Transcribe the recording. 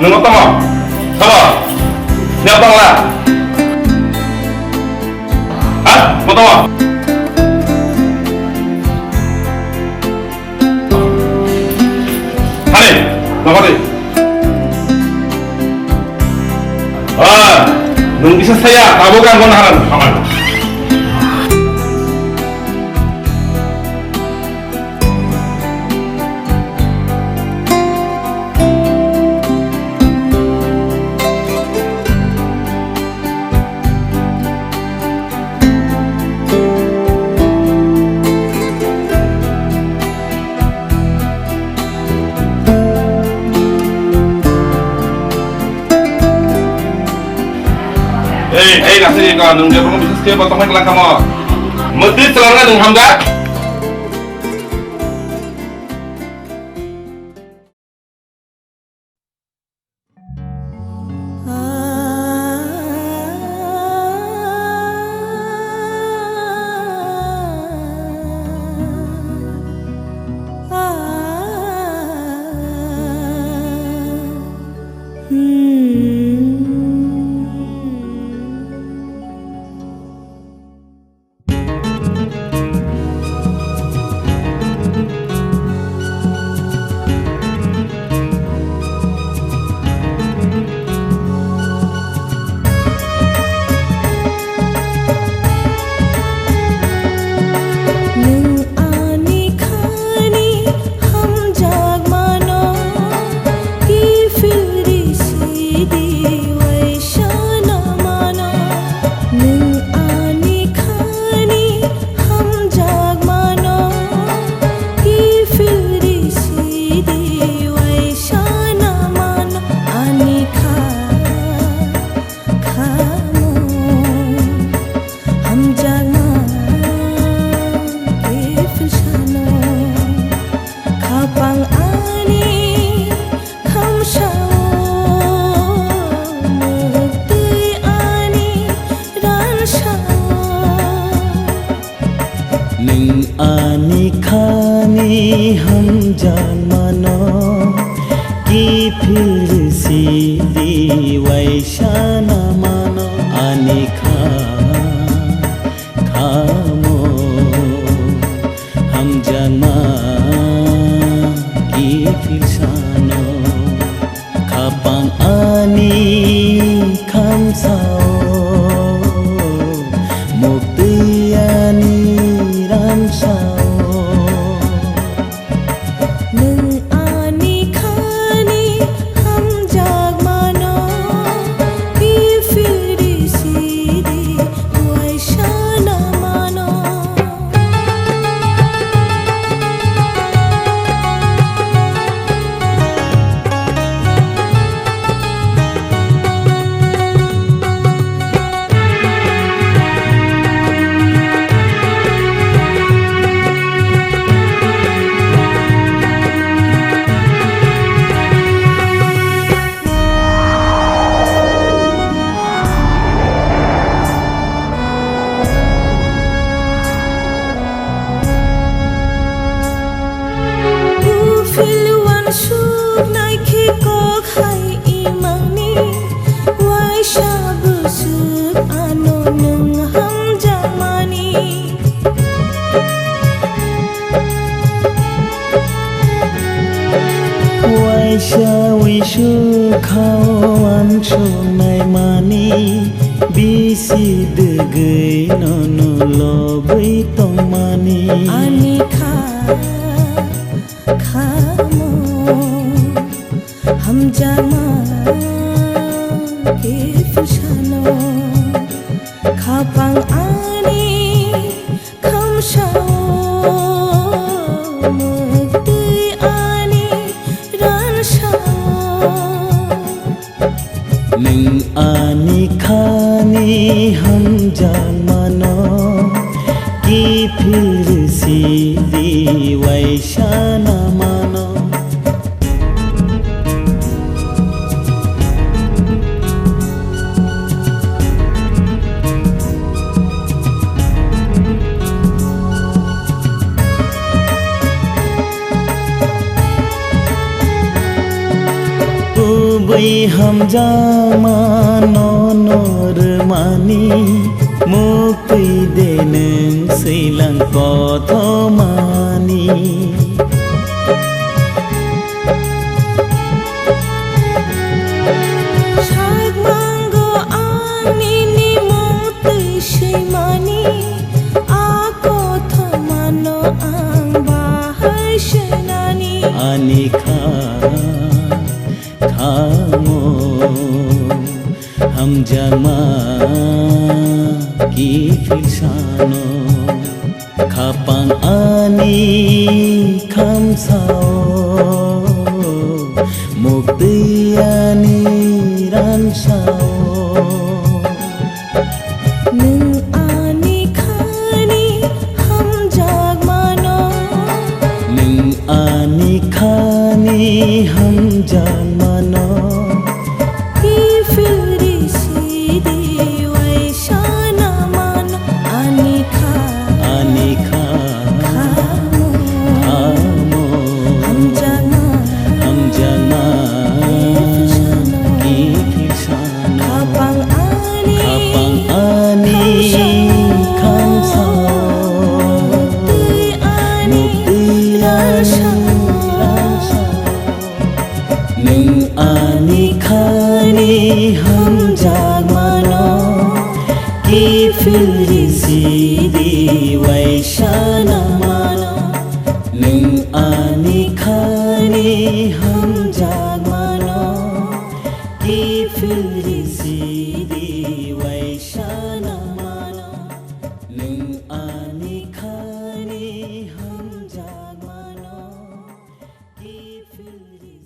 Nung apa mau? Apa? Ini apa lah? Hah? Mau tahu? Hari, nama dia. Nung bisa saya tabukan konaran, aman. Hei, nasi ka nung dia belum bisa sekali potong main kelang kamu. Mesti celana nung hamda. आनी खानी हम जान मानो कि फिर सीधी वैसा न मानो आनी खामो हम जान कि फिर सानो खापांग आनी खाम sao Wishu kawan sunai mani bisi degai nono lobai tong mani ani khamo हम जमा के फुसानो खापांग आनी खामसाओ मगदै आनी रानसाओ नों आनी खानी हम जान मानो कि फिर सीधी वैसा न मानो मुक्तै हामजामा ननर मानि मुक्तै दे नों सैलां कथमानि Sagmanggo anini muktui sैमानि akothamano ang bahai senani ani khamo hamjama ki filsano khapang ani khamsao mukti ani ransao Nung ani khani hamjagmano nung ani khani hamjamano ifilri sidi waishana mano ani ani khamo khamo hamjagma hamjama ifishano ki filsano kapang ani khapang ani khamsao tui ani nung ani khani hamjagmano ki filri sidi waishana mano nung ani khani hamjagmano ki filri sidi waishana mano nung ani khani hamjagmano ki filri